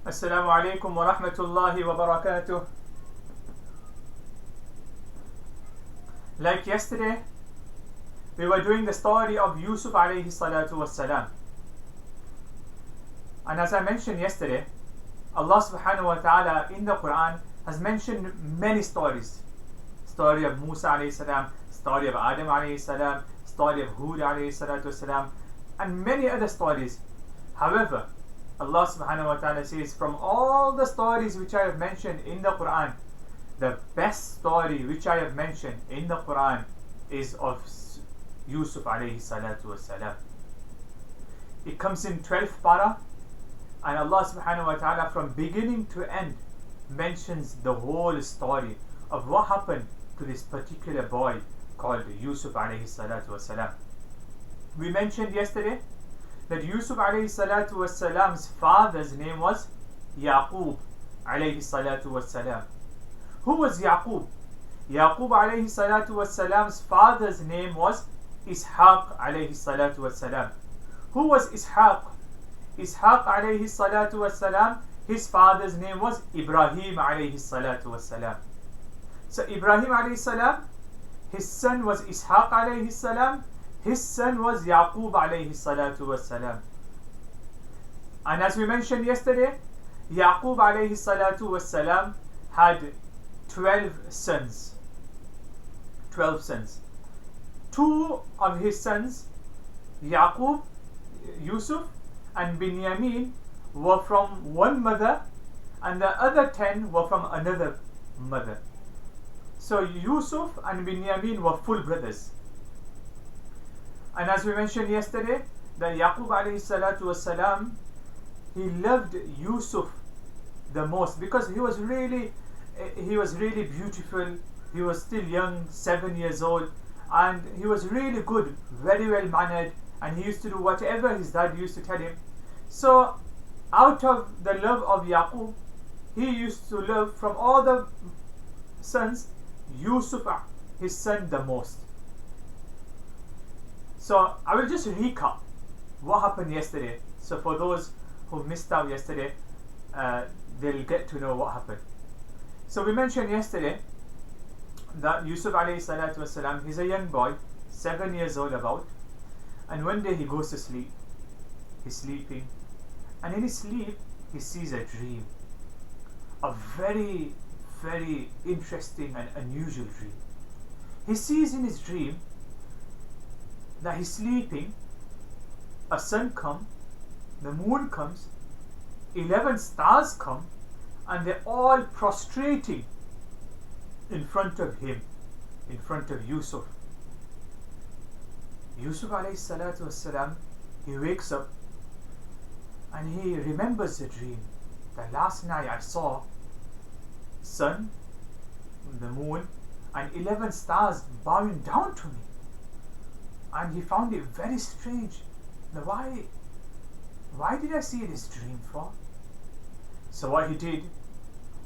Assalamu alaikum wa rahmatullahi wa barakatuh. Like yesterday, we were doing the story of Yusuf alayhi salatu wassalam. And as I mentioned yesterday, Allah subhanahu wa ta'ala in the Qur'an has mentioned many stories. Story of Musa alayhi salam, story of Adam alayhi salam, story of Hud alayhi salatu wassalam, and many other stories. However, Allah subhanahu wa ta'ala says, from all the stories which I have mentioned in the Quran, the best story which I have mentioned in the Quran is of Yusuf alayhi salatu wasalam. It comes in 12th para, and Allah subhanahu wa ta'ala from beginning to end mentions the whole story of what happened to this particular boy called Yusuf alayhi salatu wasalam. We mentioned yesterday that Yusuf alayhi salatu wassalam's father's name was Yaqub alayhi salatu wassalam. Who was Yaqub? Yaqub alayhi salatu wassalam's father's name was Ishaq alayhi salatu wassalam. Who was Ishaq? Ishaq alayhi salatu wassalam, his father's name was Ibrahim alayhi salatu wassalam. So Ibrahim alayhi salam, his son was Ishaq alayhi salam, his son was Yaqub alayhi salatu wassalam. And as we mentioned yesterday, Yaqub alayhi salatu wassalam had 12 sons. 12 sons. Two of his sons, Yaqub, Yusuf, and Binyamin, were from one mother, and the other 10 were from another mother. So Yusuf and Binyamin were full brothers. And as we mentioned yesterday, that Yaqub alayhi salatu wasalam, he loved Yusuf the most because he was really beautiful. He was still young, 7 years old, and he was really good, very well mannered, and he used to do whatever his dad used to tell him. So out of the love of Yaqub, he used to love from all the sons Yusuf, his son, the most. So I will just recap what happened yesterday. So for those who missed out yesterday, they'll get to know what happened. So we mentioned yesterday that Yusuf alayhi salatu wasalam, he's a young boy, 7 years old about, and one day he goes to sleep. He's sleeping, and in his sleep he sees a dream, a very, very interesting and unusual dream. He sees in his dream that he's sleeping, a sun comes, the moon comes, 11 stars come, and they're all prostrating in front of him, in front of Yusuf. Yusuf alayhi salatu wassalam, he wakes up and he remembers the dream that last night I saw sun, the moon, and 11 stars bowing down to me. And he found it very strange. Now why did I see this dream for? So what he did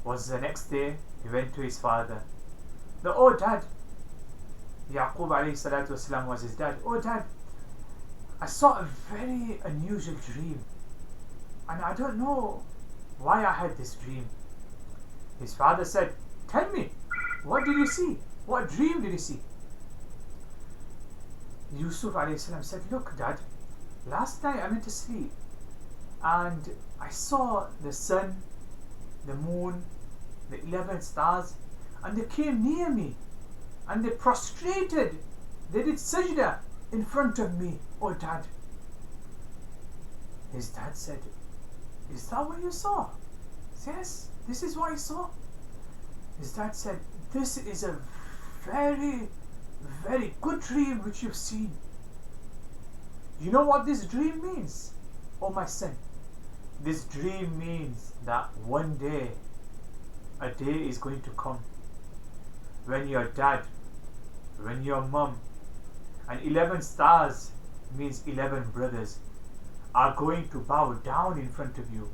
was the next day he went to his father. Oh dad, Yaqub alayhi salatu wasalam was his dad. Oh dad, I saw a very unusual dream, and I don't know why I had this dream. His father said, tell me, what did you see? What dream did you see? Yusuf alayhi salam said, look dad, last night I went to sleep and I saw the sun, the moon, the 11 stars, and they came near me and they prostrated, they did sajda in front of me. Oh dad. His dad said, is that what you saw? Yes, this is what I saw. His dad said, this is a very, very good dream which you've seen. You know what this dream means? Oh my son, this dream means that one day, a day is going to come when your dad, when your mum, and 11 stars means 11 brothers, are going to bow down in front of you.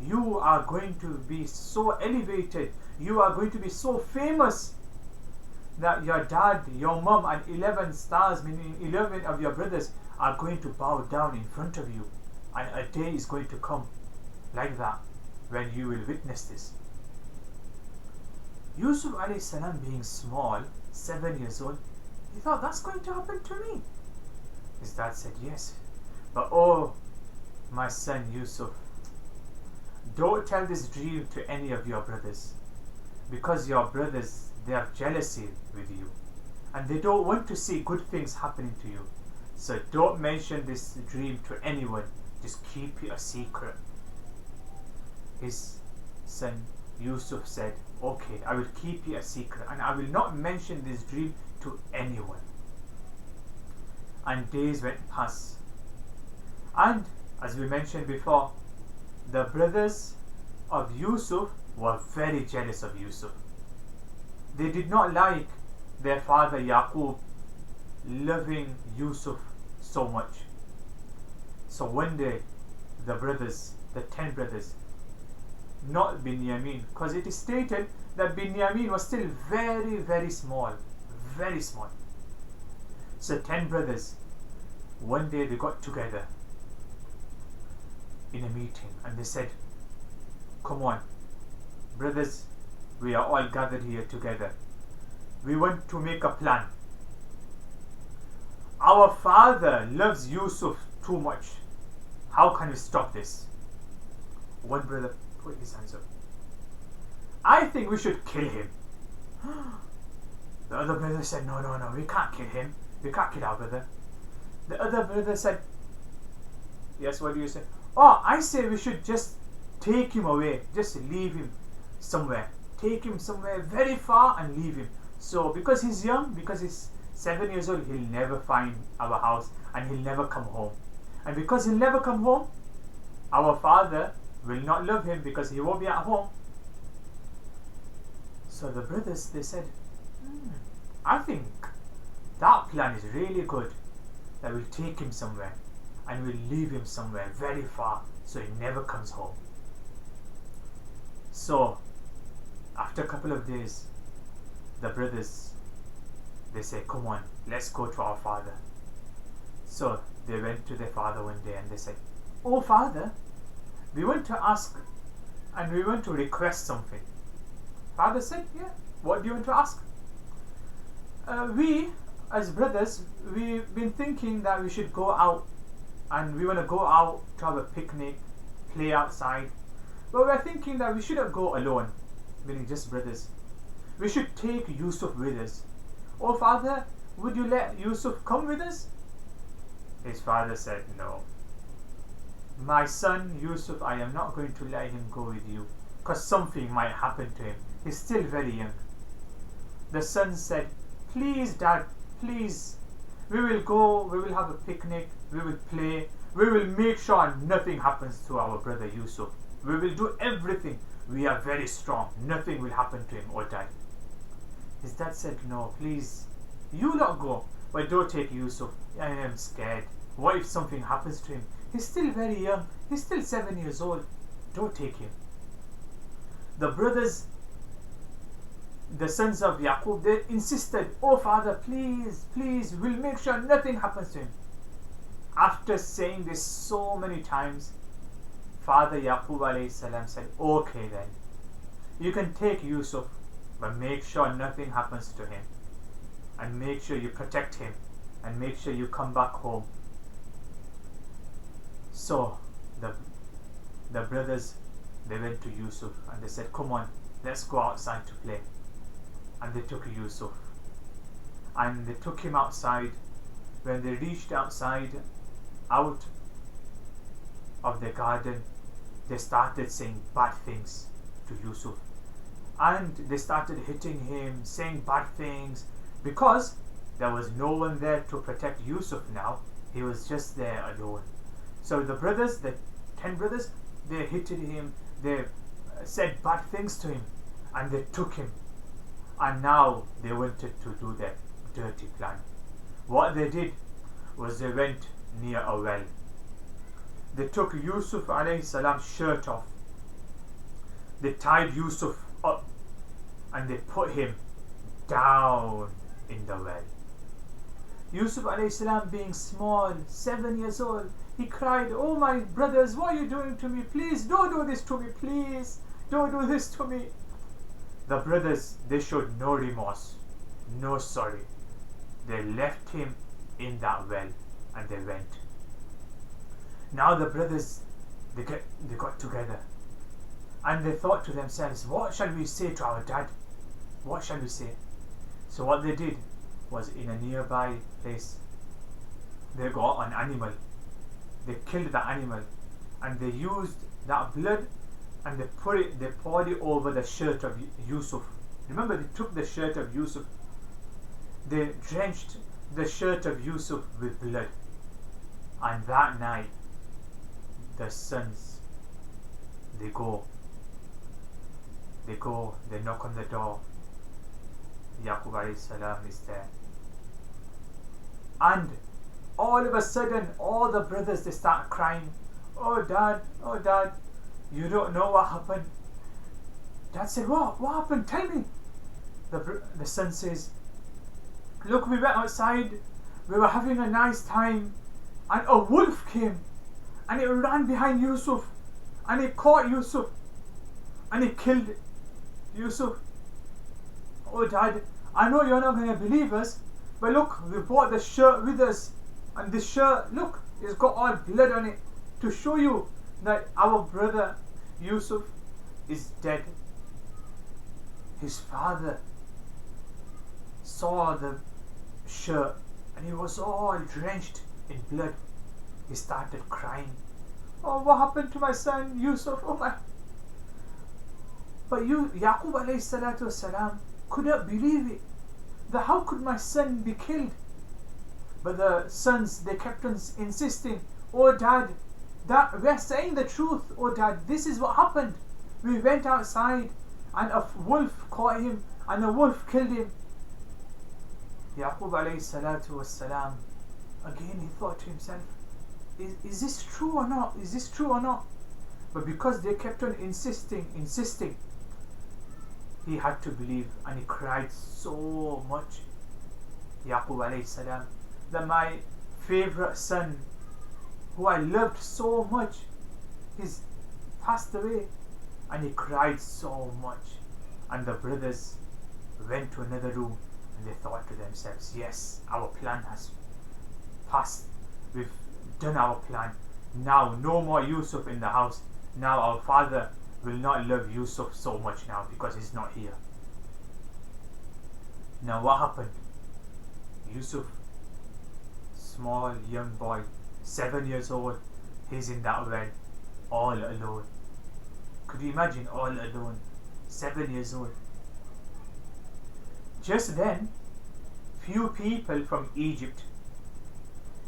You are going to be so elevated, you are going to be so famous that your dad, your mum, and 11 stars, meaning 11 of your brothers, are going to bow down in front of you. And a day is going to come like that when you will witness this. Yusuf alayhi salam, being small, 7 years old, he thought, that's going to happen to me. His dad said, yes, but oh, my son Yusuf, don't tell this dream to any of your brothers, because your brothers, they have jealousy with you and they don't want to see good things happening to you. So don't mention this dream to anyone, just keep it a secret. His son Yusuf said, okay, I will keep it a secret and I will not mention this dream to anyone. And days went past, and as we mentioned before, the brothers of Yusuf were very jealous of Yusuf. They did not like their father Yaqub loving Yusuf so much. So one day the brothers, the 10 brothers, not Binyamin, because it is stated that Binyamin was still very, very small, very small. So 10 brothers, one day they got together in a meeting and they said, come on, brothers, we are all gathered here together. We want to make a plan. Our father loves Yusuf too much. How can we stop this? One brother put his hands up. I think we should kill him. The other brother said, no, we can't kill him. We can't kill our brother. The other brother said, yes, what do you say? Oh, I say we should just take him away. Just leave him somewhere. Take him somewhere very far and leave him. So because he's young, because he's 7 years old, he'll never find our house and he'll never come home. And because he'll never come home, our father will not love him because he won't be at home. So the brothers, they said, I think that plan is really good, that we'll take him somewhere and we'll leave him somewhere very far so he never comes home. So after a couple of days, the brothers, they say, come on, let's go to our father. So they went to their father one day and they said, oh father, we want to ask and we want to request something. Father said, yeah, what do you want to ask? We as brothers, we've been thinking that we should go out and we want to go out to have a picnic, play outside, but we're thinking that we shouldn't go alone, meaning just brothers. We should take Yusuf with us. Oh father, would you let Yusuf come with us? His father said, no. My son Yusuf, I am not going to let him go with you because something might happen to him. He's still very young. The son said, please dad, please, we will go, we will have a picnic, we will play, we will make sure nothing happens to our brother Yusuf. We will do everything. We are very strong. Nothing will happen to him or die. His dad said, no, please, you lot go, but don't take Yusuf. I am scared. What if something happens to him? He's still very young. He's still 7 years old. Don't take him. The brothers, the sons of Yaqub, they insisted, oh father, please, please, we'll make sure nothing happens to him. After saying this so many times, Father Yaqub alayhi salam said, okay then, you can take Yusuf, but make sure nothing happens to him, and make sure you protect him, and make sure you come back home. So the brothers, they went to Yusuf and they said, come on, let's go outside to play. And they took Yusuf and they took him outside. When they reached outside, out of the garden, they started saying bad things to Yusuf, and they started hitting him, saying bad things, because there was no one there to protect Yusuf now. He was just there alone. So the brothers, the 10 brothers, they hit him, they said bad things to him, and they took him. And now they wanted to do their dirty plan. What they did was they went near a well. They took Yusuf alayhi salam's shirt off. They tied Yusuf up and they put him down in the well. Yusuf alayhi salam, being small, 7 years old, he cried, "Oh my brothers, what are you doing to me? Please don't do this to me, please. Don't do this to me." The brothers, they showed no remorse, no sorry. They left him in that well and they went. Now the brothers, they got together and they thought to themselves, what shall we say to our dad? What shall we say? So what they did was, in a nearby place, they got an animal. They killed the animal and they used that blood and they poured it over the shirt of Yusuf. Remember, they took the shirt of Yusuf. They drenched the shirt of Yusuf with blood. And that night, the sons, they knock on the door. Yaqub alayhi salam is there. And all of a sudden, all the brothers, they start crying. Oh dad, you don't know what happened. Dad said, what happened? Tell me. The son says, look, we went outside, we were having a nice time, and a wolf came and it ran behind Yusuf and it caught Yusuf and it killed Yusuf. Oh dad, I know you're not going to believe us, but look, we brought the shirt with us, and this shirt, look, it's got all blood on it to show you that our brother Yusuf is dead. His father saw the shirt and he was all drenched in blood. He started crying. Oh, what happened to my son Yusuf? Oh my. But Yaqub alayhi salatu wasalam couldn't believe it. How could my son be killed? But the sons, they kept on insisting, oh dad, we're saying the truth. Oh dad, this is what happened. We went outside and a wolf caught him and the wolf killed him. Yaqub alayhi salatu wassalam, again he thought to himself, is this true or not? Is this true or not? But because they kept on insisting, he had to believe, and he cried so much. Yaqub alayhi salam, that my favorite son, who I loved so much, he's passed away. And he cried so much. And the brothers went to another room and they thought to themselves, yes, our plan has passed. We've done our plan. Now no more Yusuf in the house. Now our father will not love Yusuf so much now because he's not here. Now what happened? Yusuf, small young boy, 7 years old, he's in that well, all alone. Could you imagine, all alone, 7 years old? Just then, few people from Egypt.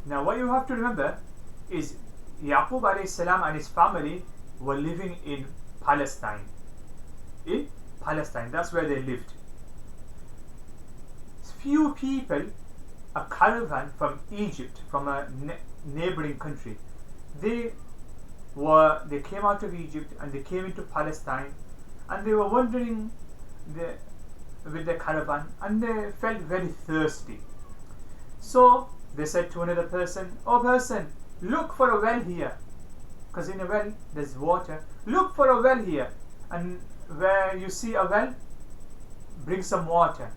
Now what you have to remember is Yaqub alayhi salam and his family were living in Palestine. In Palestine, that's where they lived. Few people, a caravan from Egypt, from a neighboring country, they came out of Egypt and they came into Palestine, and they were wandering with the caravan and they felt very thirsty. So they said to another person, oh person, look for a well here, because in a well there's water. Look for a well here, and where you see a well, bring some water.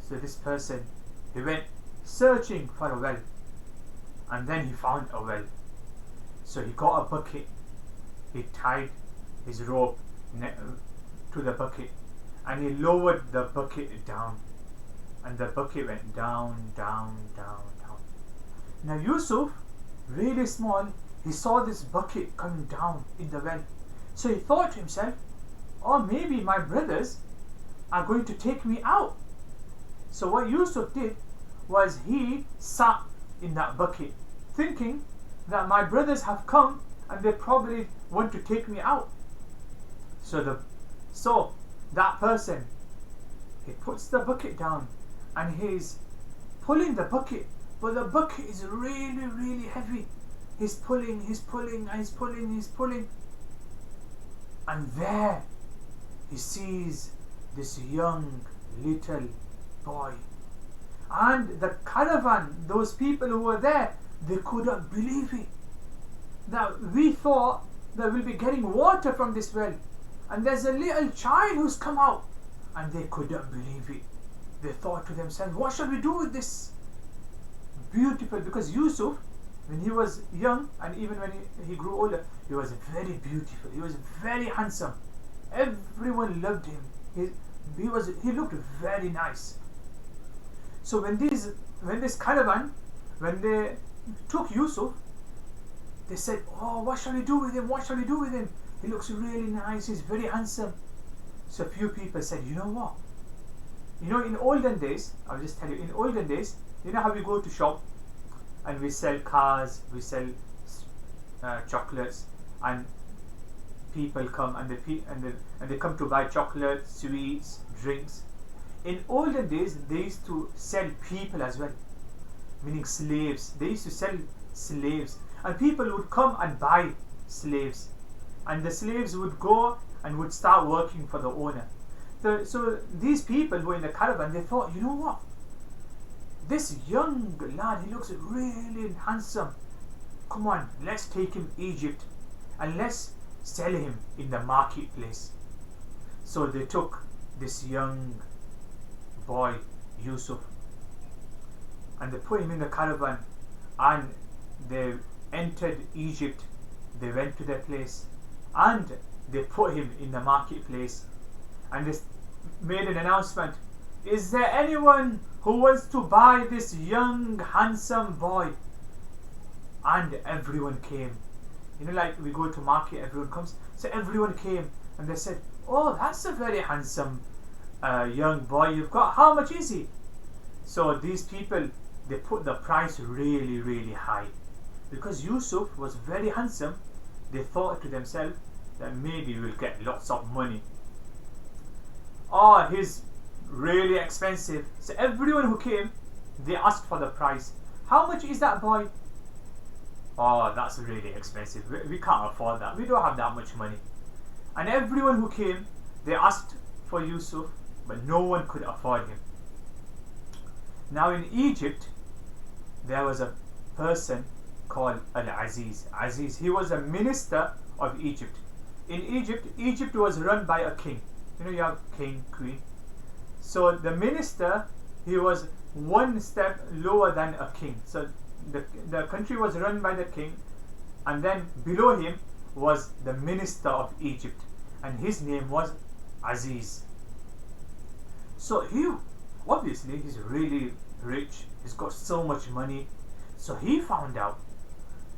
So this person, he went searching for a well, and then he found a well. So he got a bucket, he tied his rope to the bucket and he lowered the bucket down, and the bucket went down, down, down, down. Now Yusuf, really small, he saw this bucket coming down in the well. So he thought to himself, oh, maybe my brothers are going to take me out. So what Yusuf did was he sat in that bucket thinking that my brothers have come and they probably want to take me out. So that person, he puts the bucket down and he's pulling the bucket, but the bucket is really, really heavy. He's pulling, and there he sees this young little boy, And the caravan, those people who were there, they couldn't believe it. Now we thought that we'll be getting water from this well, and there's a little child who's come out, and they couldn't believe it. They thought to themselves, what shall we do with this? Beautiful, because Yusuf, when he was young and even when he grew older, he was very beautiful. He was very handsome. Everyone loved him. He looked very nice. So when this caravan, when they took Yusuf, they said, oh, what shall we do with him? What shall we do with him? He looks really nice. He's very handsome. So a few people said, you know what? You know, in olden days, I'll just tell you, in olden days, you know how we go to shop and we sell cars, we sell chocolates, and people come and they come to buy chocolate, sweets, drinks. In olden days, they used to sell people as well, meaning slaves. They used to sell slaves, and people would come and buy slaves, and the slaves would go and would start working for the owner. So these people who were in the caravan, they thought, you know what? This young lad, he looks really handsome. Come on, let's take him to Egypt and let's sell him in the marketplace. So they took this young boy, Yusuf, and they put him in the caravan, and they entered Egypt. They went to their place and they put him in the marketplace, and they made an announcement, is there anyone who wants to buy this young handsome boy? And everyone came. You know, like we go to market, everyone comes. So everyone came and they said, oh, that's a very handsome young boy you've got. How much is he? So these people, they put the price really, really high. Because Yusuf was very handsome, they thought to themselves that maybe we'll get lots of money. Oh, he's really expensive. So everyone who came, they asked for the price. How much is that boy? Oh, that's really expensive. We can't afford that. We don't have that much money. And everyone who came, they asked for Yusuf, but no one could afford him. Now in Egypt, there was a person called Al-Aziz. Aziz, he was a minister of Egypt. In Egypt, Egypt was run by a king. You know, you have king, queen. So the minister, he was one step lower than a king. So the country was run by the king, and then below him was the minister of Egypt, and his name was Aziz. So obviously he's really rich, he's got so much money. So he found out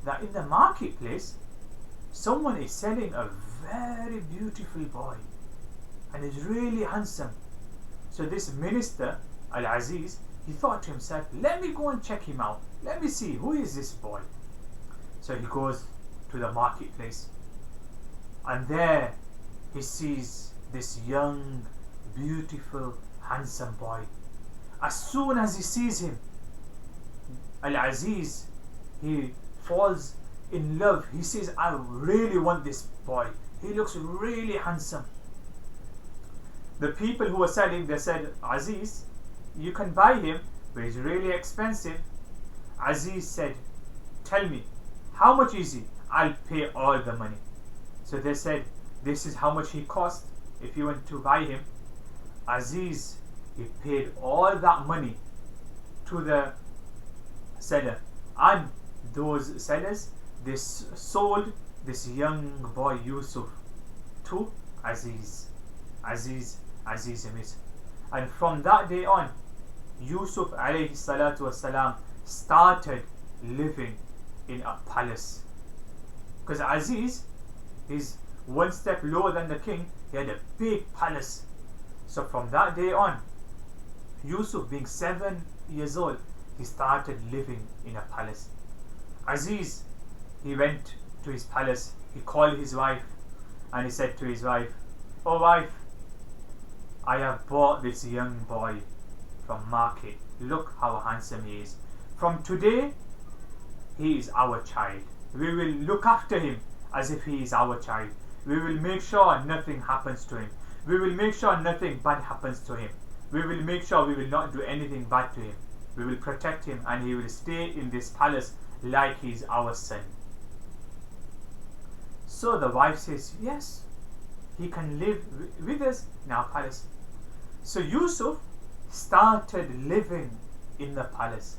that in the marketplace someone is selling a very beautiful boy, and he's really handsome. So this minister, Al-Aziz, he thought to himself, let me go and check him out. Let me see, who is this boy? So he goes to the marketplace, and there he sees this young, beautiful, handsome boy. As soon as he sees him, Al-Aziz, he falls in love. He says, I really want this boy. He looks really handsome. The people who were selling, they said, Aziz, you can buy him, but he's really expensive. Aziz said, tell me, how much is he? I'll pay all the money. So they said, this is how much he cost if you want to buy him. Aziz, he paid all that money to the seller, and those sellers, they sold this young boy Yusuf to Aziz. Aziz Misr. And from that day on, Yusuf alayhi salatu wasalam started living in a palace. Because Aziz is one step lower than the king. He had a big palace. So from that day on, Yusuf, being 7 years old, he started living in a palace. Aziz, he went to his palace. He called his wife and he said to his wife, oh wife, I have bought this young boy from market. Look how handsome he is. From today, he is our child. We will look after him as if he is our child. We will make sure nothing happens to him. We will make sure nothing bad happens to him. We will make sure we will not do anything bad to him. We will protect him and he will stay in this palace like he is our son. So the wife says, yes, he can live with us in our palace. So Yusuf started living in the palace.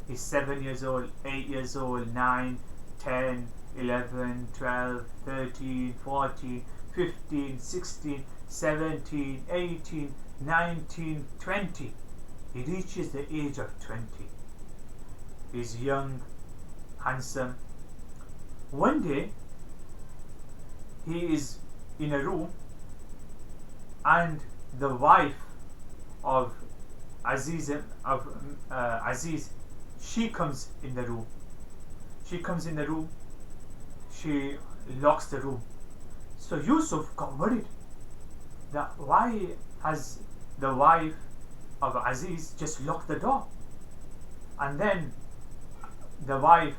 He's 7 years old, 8 years old, 9, 10, 11, 12, 13, 14, 15, 16, 17, 18, 19, 20. He reaches the age of 20. He's young, handsome. One day, he is in a room and the wife of Aziz, she comes in the room. She locks the room. So Yusuf got worried that why has the wife of Aziz just locked the door? And then the wife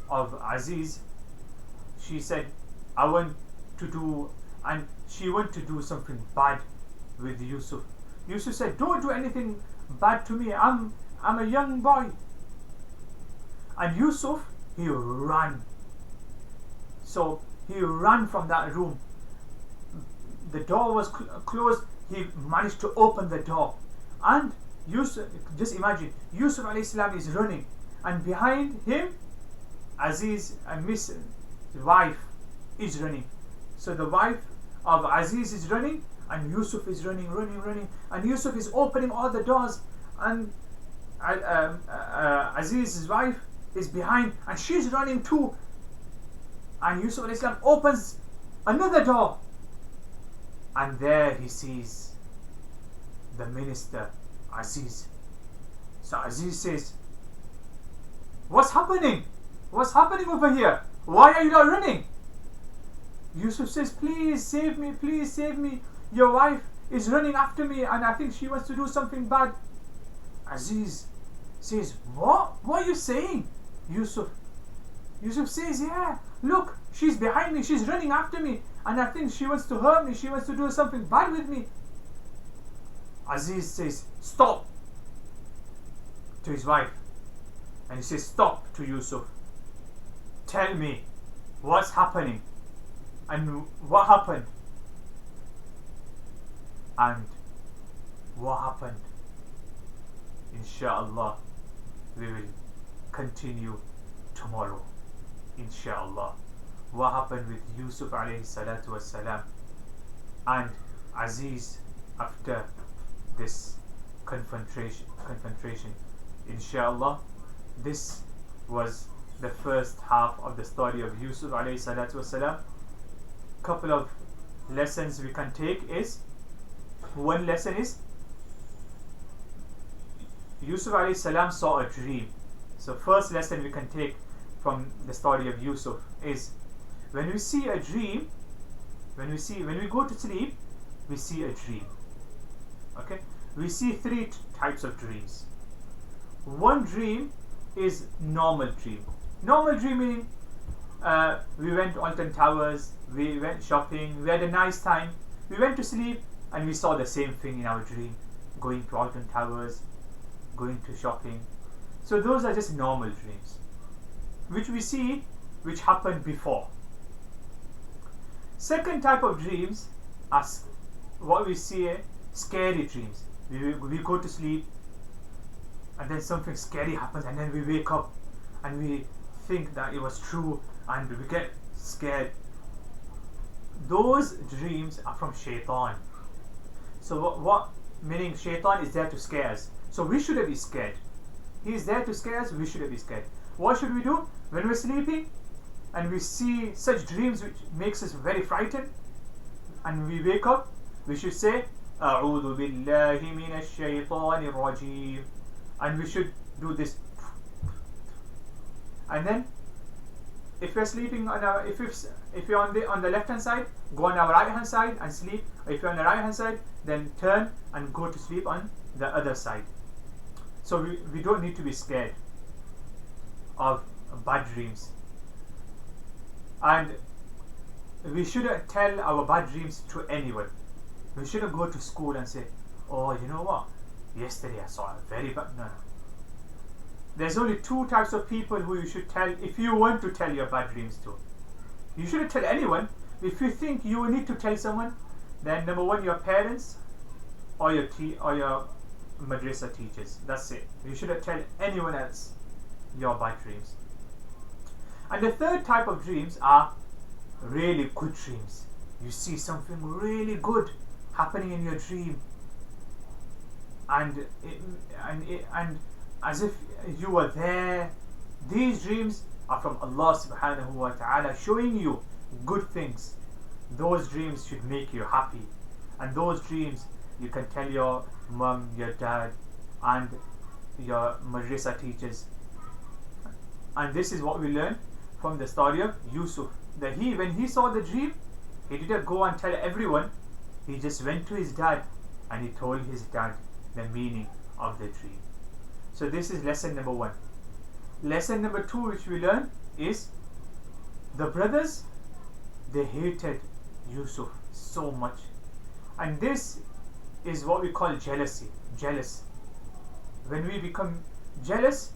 of Aziz, she said, I want to do, and she wanted to do something bad with Yusuf. Yusuf said, don't do anything bad to me, I'm a young boy. And Yusuf, he ran. So he ran from that room. The door was closed. He managed to open the door. And Yusuf, just imagine, Yusuf alayhi salam is running. And behind him, Aziz and his wife is running. So the wife of Aziz is running and Yusuf is running. And Yusuf is opening all the doors. And Aziz's wife is behind and she's running too. And Yusuf alayhi salam opens another door. And there he sees the minister, Aziz. So Aziz says, what's happening? What's happening over here? Why are you not running? Yusuf says, please save me, please save me. Your wife is running after me and I think she wants to do something bad. Aziz says, what? What are you saying? Yusuf says, yeah, look, she's behind me, she's running after me and I think she wants to hurt me, she wants to do something bad with me. Aziz says, stop, to his wife. And he says, stop, to Yusuf. Tell me what's happening and what happened. And what happened, inshallah, we will continue tomorrow, inshallah. What happened with Yusuf alayhi salatu wassalam and Aziz after this confrontation, inshallah. This was the first half of the story of Yusuf alayhi salatu wassalam. Couple of lessons we can take is, one lesson is Yusuf alayhi salam saw a dream. So first lesson we can take from the story of Yusuf is, when we see a dream, when we go to sleep, we see a dream. Okay, we see three types of dreams. One dream is normal dream. Normal dream meaning we went to Alton Towers, we went shopping, we had a nice time, we went to sleep and we saw the same thing in our dream, going to Alton Towers, going to shopping. So those are just normal dreams, which we see, which happened before. Second type of dreams are what we see, scary dreams. We go to sleep and then something scary happens and then we wake up and we think that it was true and we get scared. Those dreams are from shaitan. So what meaning shaitan is there to scare us. So we shouldn't be scared. He is there to scare us, we shouldn't be scared. What should we do? When we're sleeping and we see such dreams which makes us very frightened and we wake up, we should say, A'udhu billahi minash shaytanir rajim. And we should do this. And then if we're sleeping on our, if you're on the left hand side, go on our right hand side and sleep. If you're on the right hand side, then turn and go to sleep on the other side. So we don't need to be scared of bad dreams. And we shouldn't tell our bad dreams to anyone. We shouldn't go to school and say, oh, you know what, yesterday I saw a very bad, no. there's only two types of people who you should tell if you want to tell your bad dreams to. You shouldn't tell anyone. If you think you need to tell someone, then number one, your parents or your madrasa teachers. That's it. You shouldn't tell anyone else your bad dreams. And the third type of dreams are really good dreams. You see something really good happening in your dream, and as if you were there. These dreams are from Allah subhanahu wa ta'ala showing you good things. Those dreams should make you happy, and those dreams you can tell your mum, your dad, and your madrasa teachers. And this is what we learn from the story of Yusuf, that when he saw the dream, he didn't go and tell everyone. He just went to his dad and he told his dad the meaning of the dream. So this is lesson number one. Lesson number two which we learn is the brothers, they hated Yusuf so much, and this is what we call jealousy. When we become jealous,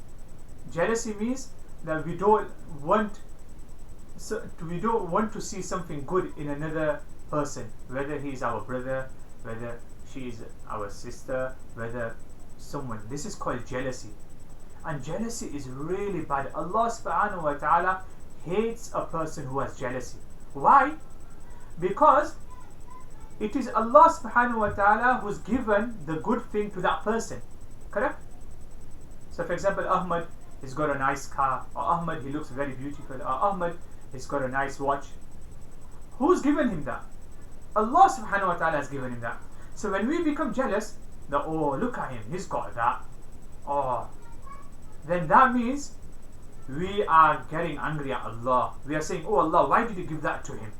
jealousy means that we don't want to see something good in another person, whether he is our brother, whether she is our sister, whether someone. This is called jealousy, and jealousy is really bad. Allah subhanahu wa ta'ala hates a person who has jealousy. Why? Because it is Allah subhanahu wa ta'ala who's given the good thing to that person. Correct? So for example, Ahmad has got a nice car, or Ahmad, he looks very beautiful, or Ahmad has got a nice watch. Who's given him that? Allah subhanahu wa ta'ala has given him that. So when we become jealous, that, oh, look at him, he's got that, oh, then that means we are getting angry at Allah. We are saying, oh Allah, why did you give that to him?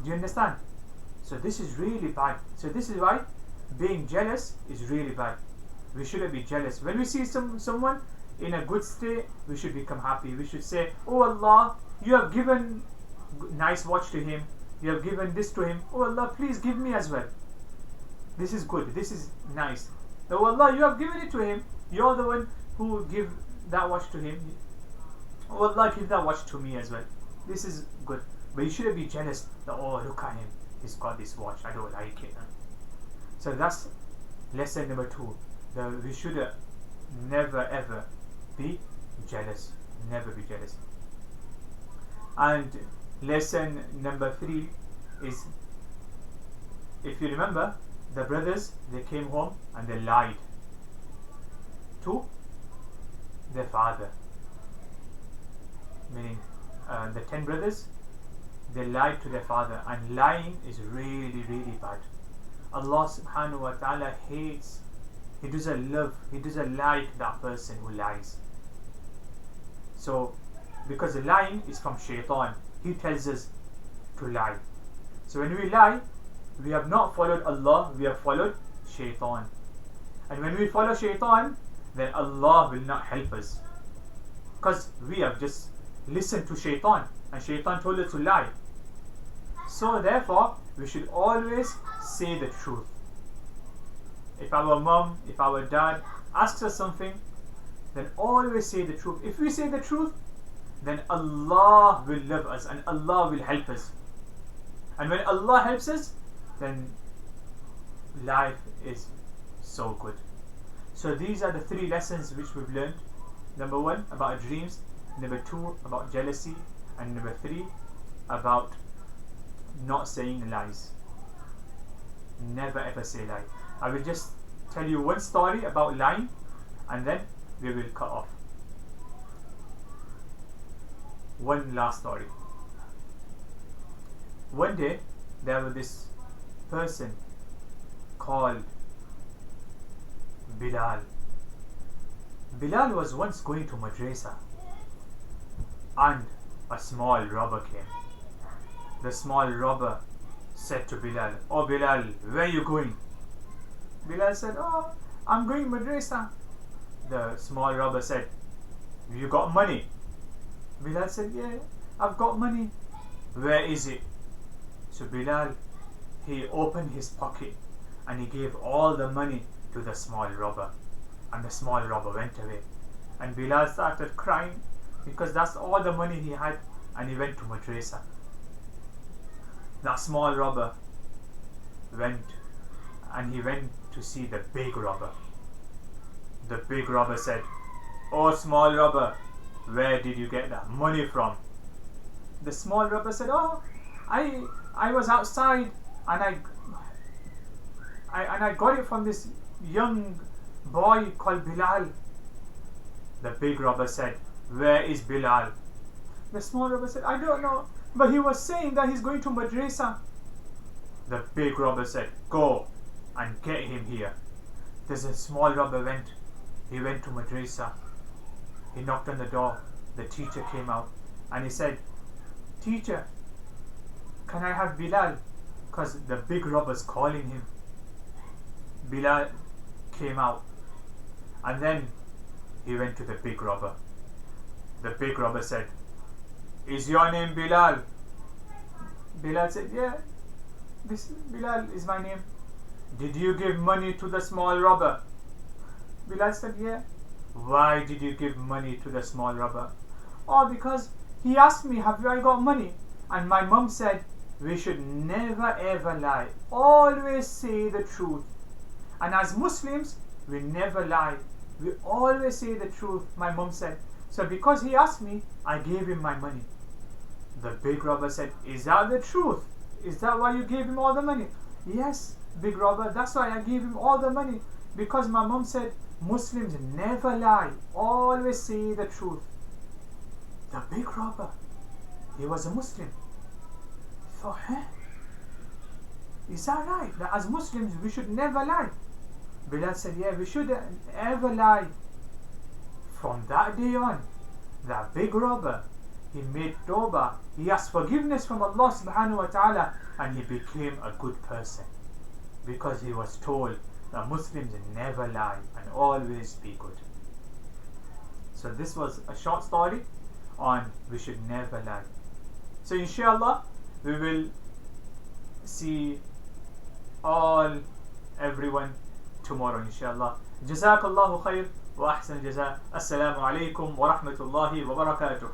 Do you understand? So this is really bad. So this is why being jealous is really bad. We shouldn't be jealous. When we see someone in a good state, we should become happy. We should say, oh Allah, you have given nice watch to him, you have given this to him, oh Allah, please give me as well. This is good, this is nice. Oh Allah, you have given it to him, you're the one who give that watch to him. Oh Allah, give that watch to me as well. This is good. But you shouldn't be jealous that, oh, look at him, he's got this watch, I don't like it. So that's lesson number two, that we should never ever be jealous. Never be jealous. And lesson number three is, if you remember, the brothers, they came home and they lied to their father. Meaning the 10 brothers, they lied to their father, and lying is really, really bad. Allah subhanahu wa ta'ala hates, He doesn't love, He doesn't like that person who lies. So, because lying is from shaitan, he tells us to lie. So when we lie, we have not followed Allah, we have followed shaitan. And when we follow shaitan, then Allah will not help us, because we have just listened to shaitan, and shaitan told us to lie. So therefore, we should always say the truth. If our mom, if our dad asks us something, then always say the truth. If we say the truth, then Allah will love us and Allah will help us. And when Allah helps us, then life is so good. So these are the 3 lessons which we've learned. Number 1, about dreams. Number 2, about jealousy. And number 3, about not saying lies. Never ever say lie. I will just tell you one story about lying, and then we will cut off. One last story. One day there was this person called Bilal. Bilal was once going to madrasa, and a small robber came. The small robber said to Bilal, "Oh Bilal, where are you going?" Bilal said, "Oh, I'm going madrasa." The small robber said, "You got money?" Bilal said, "Yeah, I've got money." "Where is it?" So Bilal, he opened his pocket and he gave all the money to the small robber. And the small robber went away. And Bilal started crying because that's all the money he had, and he went to madrasa. That small robber went and he went to see the big robber. The big robber said, "Oh, small robber, where did you get that money from?" The small robber said, "Oh, I was outside and I got it from this young boy called Bilal." The big robber said, "Where is Bilal?" The small robber said, "I don't know, but he was saying that he's going to madrasa." The big robber said, "Go and get him here." There's a small robber went. He went to madrasa. He knocked on the door. The teacher came out and he said, "Teacher, can I have Bilal?" Because the big robber's calling him. Bilal came out and then he went to the big robber. The big robber said, "Is your name Bilal?" Bilal said, "Yeah, this Bilal is my name." "Did you give money to the small robber?" Bilal said, "Yeah." "Why did you give money to the small robber?" "Oh, because he asked me, have I got money? And my mum said, we should never ever lie. Always say the truth. And as Muslims, we never lie. We always say the truth," my mum said. "So because he asked me, I gave him my money." The big robber said, "Is that the truth? Is that why you gave him all the money?" "Yes, big robber, that's why I gave him all the money. Because my mum said, Muslims never lie. Always say the truth." The big robber, he was a Muslim. He thought, is that right? That as Muslims we should never lie? Bilal said, "Yeah, we shouldn't ever lie." From that day on, that big robber, he made tawbah. He asked forgiveness from Allah subhanahu wa ta'ala, and he became a good person because he was told that Muslims never lie and always be good. So this was a short story on we should never lie. So inshallah we will see everyone tomorrow inshallah. Jazakallahu khair wa ahsan jaza. Assalamu alaikum wa rahmatullahi wa barakatuh.